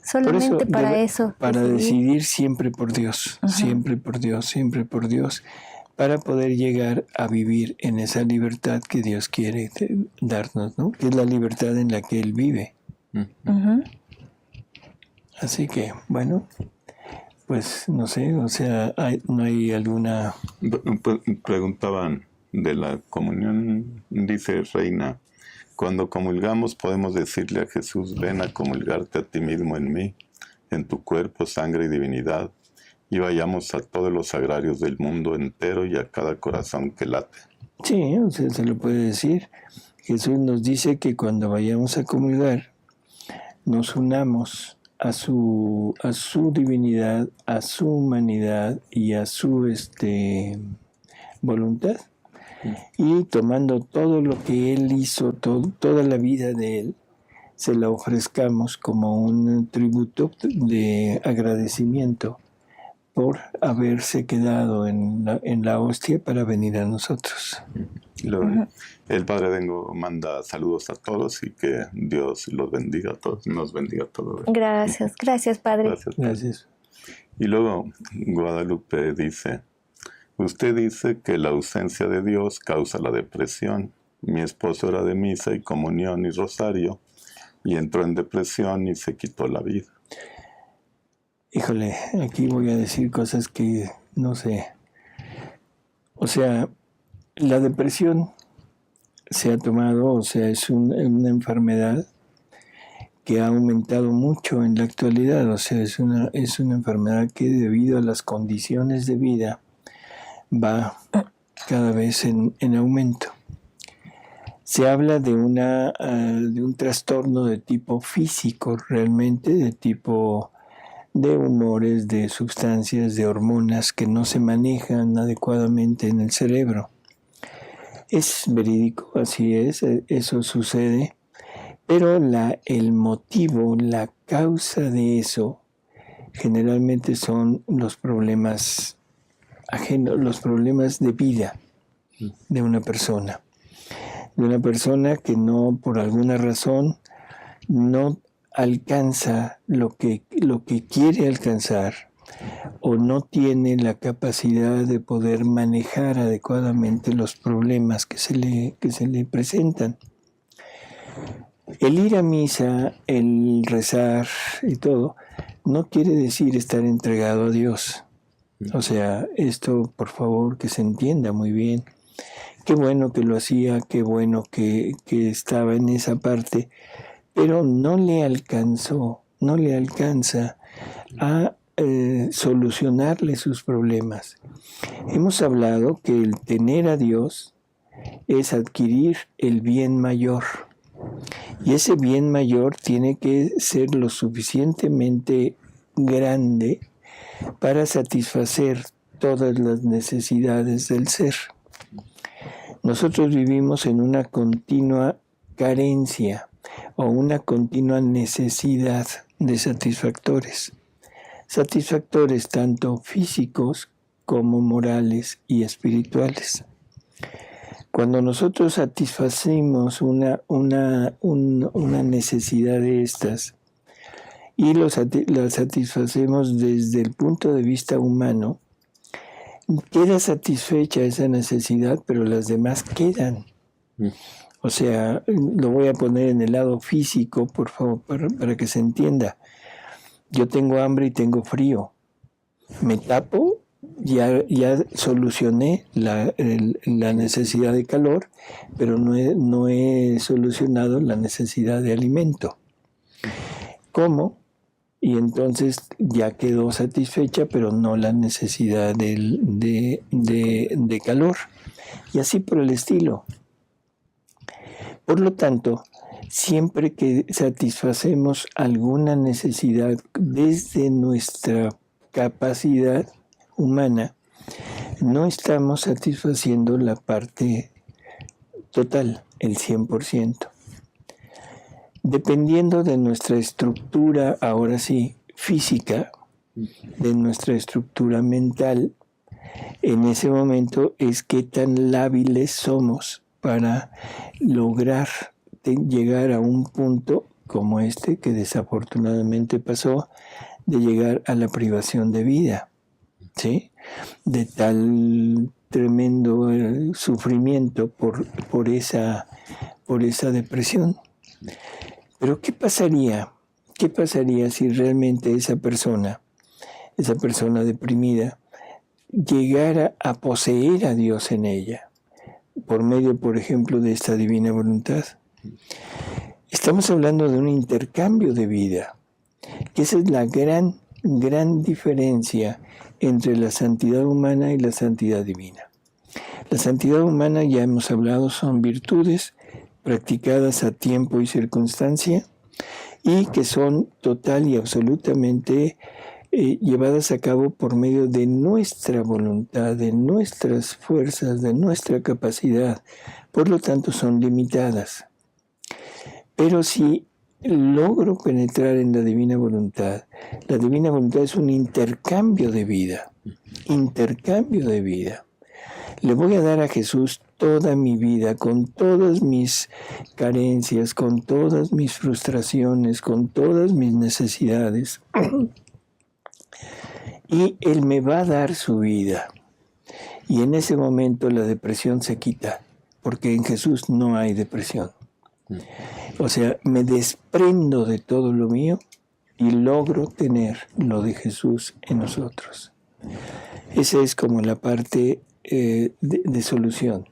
Solamente para eso. Para decidir siempre por Dios, siempre por Dios, siempre por Dios, para poder llegar a vivir en esa libertad que Dios quiere darnos, ¿no? Que es la libertad en la que Él vive. Así que, bueno, pues no sé, o sea, no hay alguna... Preguntaban de la comunión, dice Reina, cuando comulgamos podemos decirle a Jesús, ven a comulgarte a ti mismo en mí, en tu cuerpo, sangre y divinidad, y vayamos a todos los sagrarios del mundo entero y a cada corazón que late. Sí, o sea, se lo puede decir. Jesús nos dice que cuando vayamos a comulgar, nos unamos a su divinidad, a su humanidad y a su voluntad. Y tomando todo lo que Él hizo, toda la vida de Él, se la ofrezcamos como un tributo de agradecimiento por haberse quedado en la hostia para venir a nosotros. El Padre Dengo manda saludos a todos y que Dios los bendiga a todos, nos bendiga a todos. Gracias, gracias Padre. Gracias. Y luego Guadalupe dice, usted dice que la ausencia de Dios causa la depresión. Mi esposo era de misa y comunión y rosario y entró en depresión y se quitó la vida. Híjole, aquí voy a decir cosas que no sé. O sea, la depresión se ha tomado, o sea, es una enfermedad que ha aumentado mucho en la actualidad. O sea, es una enfermedad que debido a las condiciones de vida va cada vez en aumento. Se habla de un trastorno de tipo físico realmente, de tipo de humores, de sustancias, de hormonas que no se manejan adecuadamente en el cerebro. Es verídico, así es, eso sucede, pero el motivo, la causa de eso, generalmente son los problemas ajenos, los problemas de vida de una persona. De una persona que no, por alguna razón, no alcanza lo que quiere alcanzar o no tiene la capacidad de poder manejar adecuadamente los problemas que se le presentan. El ir a misa, el rezar y todo, no quiere decir estar entregado a Dios. O sea, esto por favor que se entienda muy bien. Qué bueno que lo hacía, qué bueno que estaba en esa parte, pero no le alcanza a solucionarle sus problemas. Hemos hablado que el tener a Dios es adquirir el bien mayor. Y ese bien mayor tiene que ser lo suficientemente grande para satisfacer todas las necesidades del ser. Nosotros vivimos en una continua carencia o una continua necesidad de satisfactores. Satisfactores tanto físicos como morales y espirituales. Cuando nosotros satisfacemos una necesidad de estas y la satisfacemos desde el punto de vista humano, queda satisfecha esa necesidad, pero las demás quedan. O sea, lo voy a poner en el lado físico, por favor, para que se entienda. Yo tengo hambre y tengo frío. Me tapo, ya solucioné la necesidad de calor, pero no he solucionado la necesidad de alimento. Como y entonces ya quedó satisfecha, pero no la necesidad de calor. Y así por el estilo. Por lo tanto, siempre que satisfacemos alguna necesidad desde nuestra capacidad humana, no estamos satisfaciendo la parte total, el 100%. Dependiendo de nuestra estructura, ahora sí, física, de nuestra estructura mental, en ese momento es qué tan lábiles somos para lograr llegar a un punto como este que desafortunadamente pasó, de llegar a la privación de vida, ¿sí? De tal tremendo sufrimiento por esa depresión. Pero ¿qué pasaría si realmente esa persona deprimida, llegara a poseer a Dios en ella, por medio, por ejemplo, de esta divina voluntad? Estamos hablando de un intercambio de vida, que esa es la gran diferencia entre la santidad humana y la santidad divina. La santidad humana, ya hemos hablado, son virtudes practicadas a tiempo y circunstancia, y que son total y absolutamente llevadas a cabo por medio de nuestra voluntad, de nuestras fuerzas, de nuestra capacidad. Por lo tanto, son limitadas. Pero si logro penetrar en la divina voluntad es un intercambio de vida. Le voy a dar a Jesús toda mi vida, con todas mis carencias, con todas mis frustraciones, con todas mis necesidades. Y Él me va a dar su vida. Y en ese momento la depresión se quita, porque en Jesús no hay depresión. O sea, me desprendo de todo lo mío y logro tener lo de Jesús en nosotros. Esa es como la parte de solución.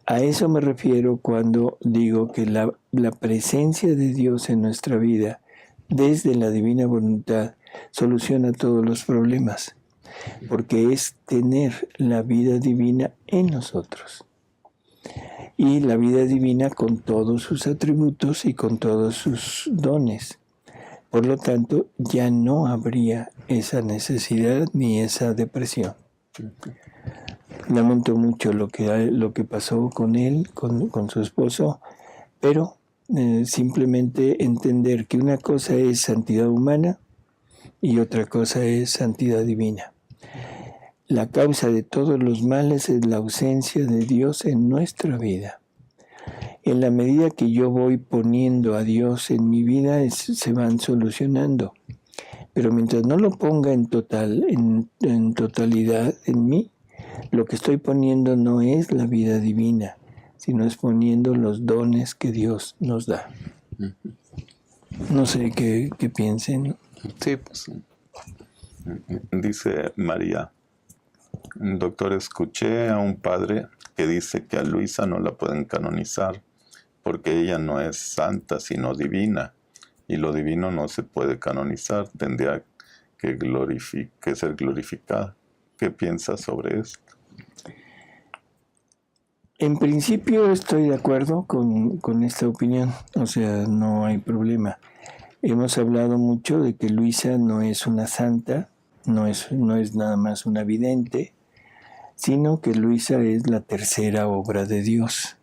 A eso me refiero cuando digo que la presencia de Dios en nuestra vida, desde la divina voluntad, soluciona todos los problemas, porque es tener la vida divina en nosotros. Y la vida divina con todos sus atributos y con todos sus dones. Por lo tanto, ya no habría esa necesidad ni esa depresión. Lamento mucho lo que pasó con él, con su esposo, pero simplemente entender que una cosa es santidad humana y otra cosa es santidad divina. La causa de todos los males es la ausencia de Dios en nuestra vida. En la medida que yo voy poniendo a Dios en mi vida, se van solucionando. Pero mientras no lo ponga en totalidad en mí, lo que estoy poniendo no es la vida divina, sino es poniendo los dones que Dios nos da. No sé qué piensen. Sí, pues dice María: doctor, escuché a un padre que dice que a Luisa no la pueden canonizar porque ella no es santa sino divina, y lo divino no se puede canonizar, tendría que ser glorificada. ¿Qué piensas sobre esto? En principio estoy de acuerdo con esta opinión, o sea, no hay problema. Hemos hablado mucho de que Luisa no es una santa, no es nada más una vidente, sino que Luisa es la tercera obra de Dios.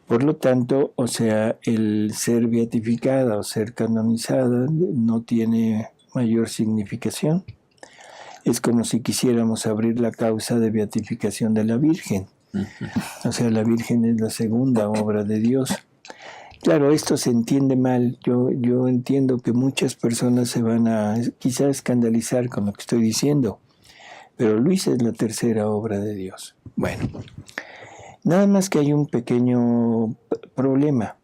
Por lo tanto, o sea, el ser beatificada o ser canonizada no tiene mayor significación. Es como si quisiéramos abrir la causa de beatificación de la Virgen. O sea, la Virgen es la segunda obra de Dios. Claro, esto se entiende mal. Yo entiendo que muchas personas se van a quizás escandalizar con lo que estoy diciendo. pero Luisa es la tercera obra de Dios. Bueno, nada más que hay un pequeño problema.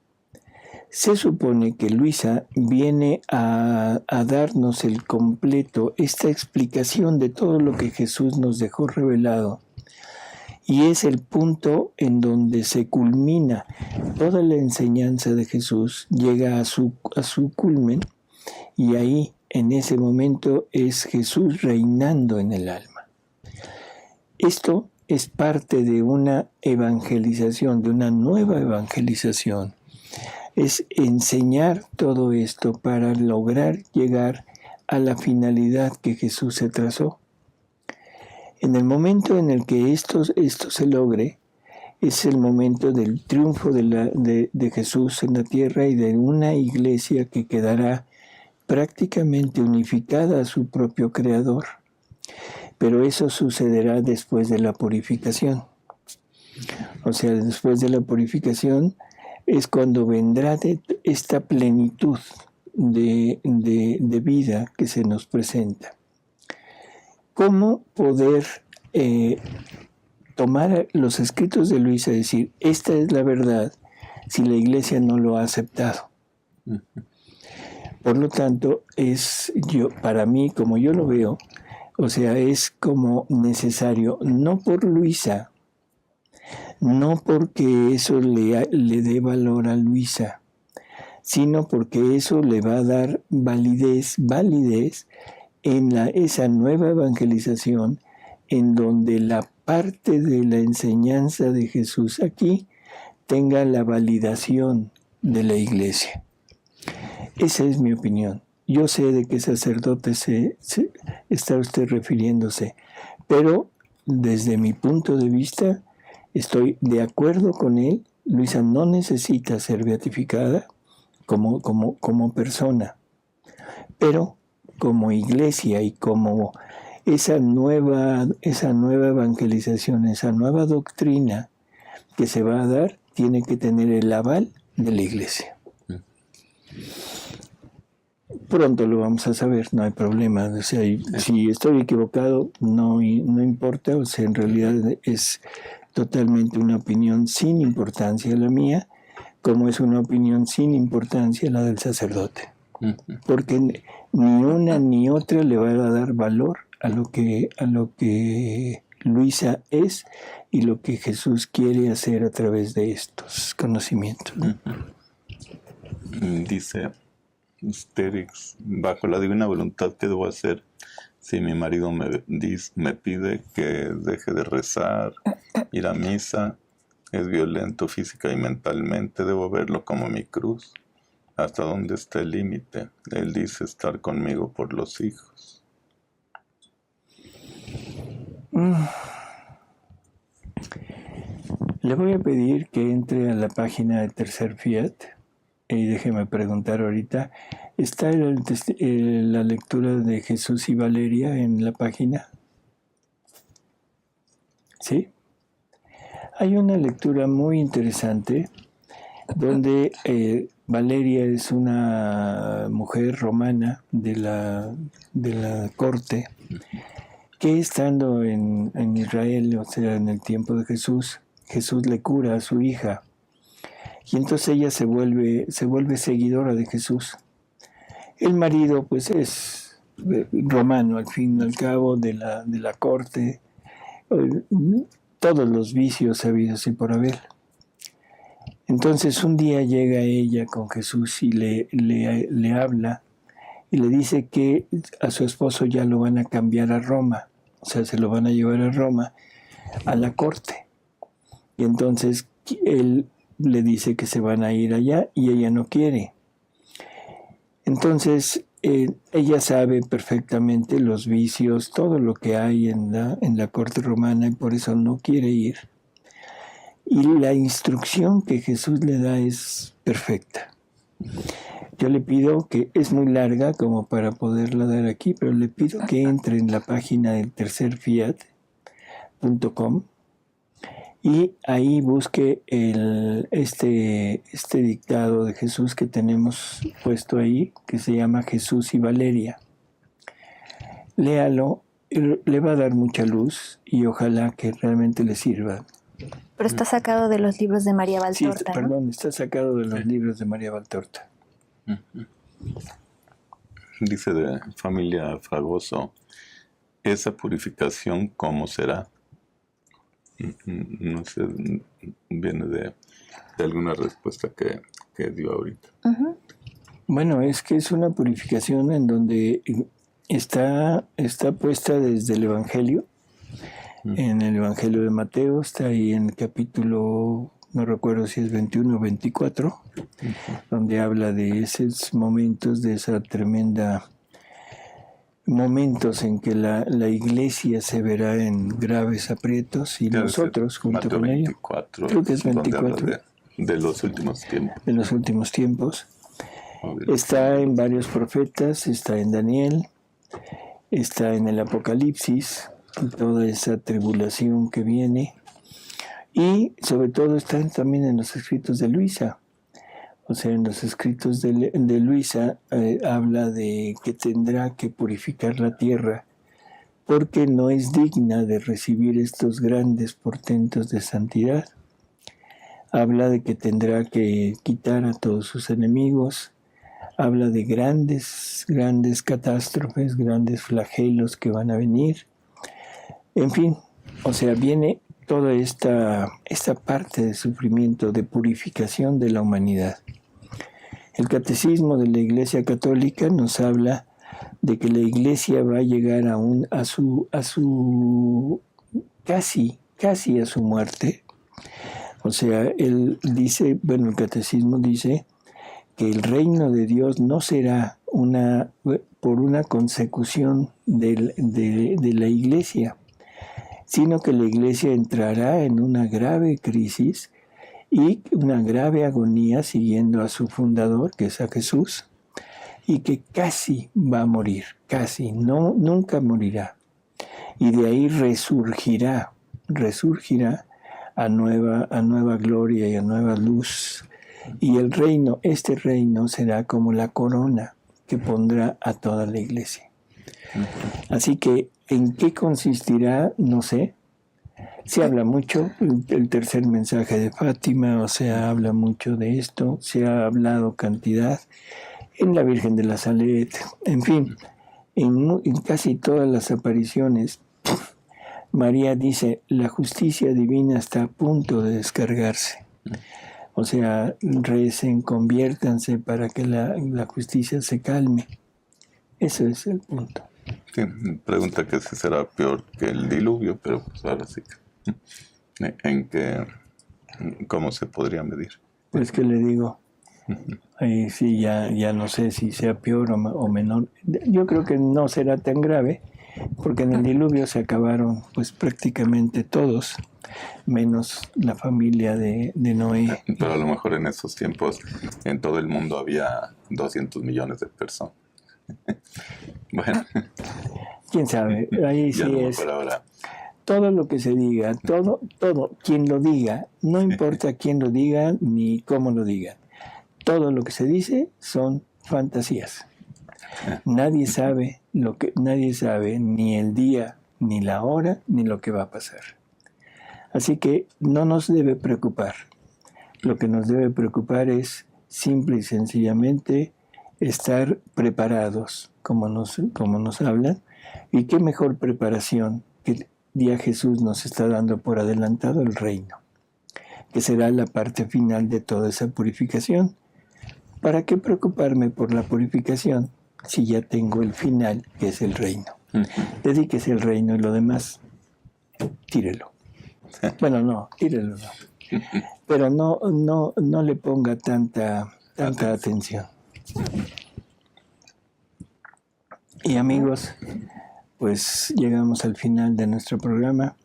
Se supone que Luisa viene a darnos el completo, esta explicación de todo lo que Jesús nos dejó revelado. Y es el punto en donde se culmina toda la enseñanza de Jesús, llega a su culmen, y ahí, en ese momento, es Jesús reinando en el alma. Esto es parte de una evangelización, de una nueva evangelización. Es enseñar todo esto para lograr llegar a la finalidad que Jesús se trazó. En el momento en el que esto se logre, es el momento del triunfo de Jesús en la tierra y de una iglesia que quedará prácticamente unificada a su propio Creador. Pero eso sucederá después de la purificación. O sea, después de la purificación es cuando vendrá esta plenitud de vida que se nos presenta. ¿Cómo poder tomar los escritos de Luisa y decir, esta es la verdad, si la iglesia no lo ha aceptado? Por lo tanto, para mí, como yo lo veo, o sea, es como necesario, no por Luisa, no porque eso le dé valor a Luisa, sino porque eso le va a dar validez en esa nueva evangelización, en donde la parte de la enseñanza de Jesús aquí tenga la validación de la iglesia. Esa es mi opinión. Yo sé de qué sacerdote está usted refiriéndose, pero desde mi punto de vista estoy de acuerdo con él. Luisa no necesita ser beatificada como persona, pero como iglesia y como esa nueva evangelización, esa nueva doctrina que se va a dar, tiene que tener el aval de la iglesia. Pronto lo vamos a saber, no hay problema. O sea, si estoy equivocado, no importa. O sea, en realidad es totalmente una opinión sin importancia la mía, como es una opinión sin importancia la del sacerdote. Porque ni una ni otra le va a dar valor a lo que Luisa es y lo que Jesús quiere hacer a través de estos conocimientos. Dice Asterix, bajo la divina voluntad, ¿qué debo hacer si mi marido me pide que deje de rezar, ir a misa? Es violento física y mentalmente, debo verlo como mi cruz. ¿Hasta dónde está el límite? Él dice estar conmigo por los hijos. Le voy a pedir que entre a la página de Tercer Fiat y déjeme preguntar ahorita, ¿está la lectura de Jesús y Valeria en la página? ¿Sí? Hay una lectura muy interesante donde Valeria es una mujer romana de la corte que estando en Israel, o sea, en el tiempo de Jesús le cura a su hija y entonces ella se vuelve seguidora de Jesús. El marido pues es romano al fin y al cabo de la corte, todos los vicios habidos y por haber. Entonces un día llega ella con Jesús y le habla y le dice que a su esposo ya lo van a cambiar a Roma, o sea, se lo van a llevar a Roma, a la corte. Y entonces él le dice que se van a ir allá y ella no quiere. Entonces ella sabe perfectamente los vicios, todo lo que hay en la corte romana y por eso no quiere ir. Y la instrucción que Jesús le da es perfecta. Yo le pido, que es muy larga como para poderla dar aquí, pero le pido que entre en la página del tercerfiat.com y ahí busque este dictado de Jesús que tenemos puesto ahí, que se llama Jesús y Valeria. Léalo le va a dar mucha luz y ojalá que realmente le sirva. Pero está sacado de los libros de María Valtorta. Sí, perdón, está sacado de los libros de María Valtorta. Dice de familia Fragoso, ¿esa purificación cómo será? No sé, viene de alguna respuesta que dio ahorita. Bueno, es que es una purificación en donde está puesta desde el Evangelio, en el Evangelio de Mateo, está ahí en el capítulo, no recuerdo si es 21 o 24, donde habla de esos momentos, de esa tremenda momentos en que la iglesia se verá en graves aprietos y nosotros junto con ella. Creo que es 24. De los últimos tiempos. De los últimos tiempos. Está en varios profetas, está en Daniel, está en el Apocalipsis, toda esa tribulación que viene. Y sobre todo está también en los escritos de Luisa. O sea, en los escritos de Luisa habla de que tendrá que purificar la tierra porque no es digna de recibir estos grandes portentos de santidad. Habla de que tendrá que quitar a todos sus enemigos. Habla de grandes catástrofes, grandes flagelos que van a venir. En fin, o sea, viene toda esta parte de sufrimiento, de purificación de la humanidad. El Catecismo de la Iglesia Católica nos habla de que la Iglesia va a llegar a su casi a su muerte. O sea, él dice, bueno, el Catecismo dice que el reino de Dios no será por una consecución de la Iglesia, sino que la Iglesia entrará en una grave crisis y una grave agonía siguiendo a su fundador, que es a Jesús, y que casi va a morir, nunca morirá. Y de ahí resurgirá a nueva gloria y a nueva luz. Y este reino será como la corona que pondrá a toda la Iglesia. Así que, ¿en qué consistirá? No sé. Se habla mucho, el tercer mensaje de Fátima, o sea, habla mucho de esto, se ha hablado cantidad en la Virgen de la Salet, en fin, en casi todas las apariciones, María dice, la justicia divina está a punto de descargarse. O sea, recen, conviértanse para que la justicia se calme. Ese es el punto. Sí, pregunta que si será peor que el diluvio, pero pues ahora sí que ¿cómo se podría medir? Pues que le digo, ahí sí ya no sé si sea peor o menor. Yo creo que no será tan grave, porque en el diluvio se acabaron pues prácticamente todos, menos la familia de Noé. Pero a lo mejor en esos tiempos en todo el mundo había 200 millones de personas. Bueno, quién sabe, ahí sí es. Todo lo que se diga, todo, quien lo diga, no importa quién lo diga ni cómo lo diga. Todo lo que se dice son fantasías. Nadie sabe ni el día, ni la hora, ni lo que va a pasar. Así que no nos debe preocupar. Lo que nos debe preocupar es simple y sencillamente estar preparados, como nos hablan, y qué mejor preparación que ya Jesús nos está dando por adelantado el reino, que será la parte final de toda esa purificación. ¿Para qué preocuparme por la purificación si ya tengo el final, que es el reino? Dedíquese al reino y lo demás, tírelo. Bueno, no, tírelo no. Pero no le ponga tanta atención. Y amigos, pues llegamos al final de nuestro programa.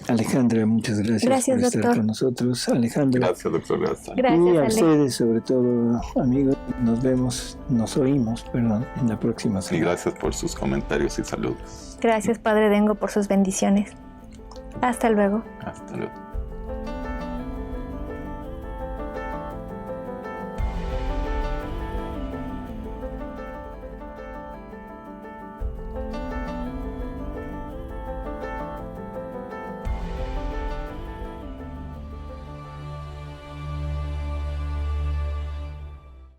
Alejandra, muchas gracias por estar doctor. Con nosotros. Alejandra. Gracias, doctor. Gracias, y a ustedes, sobre todo, amigos, nos oímos, en la próxima semana. Y gracias por sus comentarios y saludos. Gracias, Padre Dengo, por sus bendiciones. Hasta luego. Hasta luego.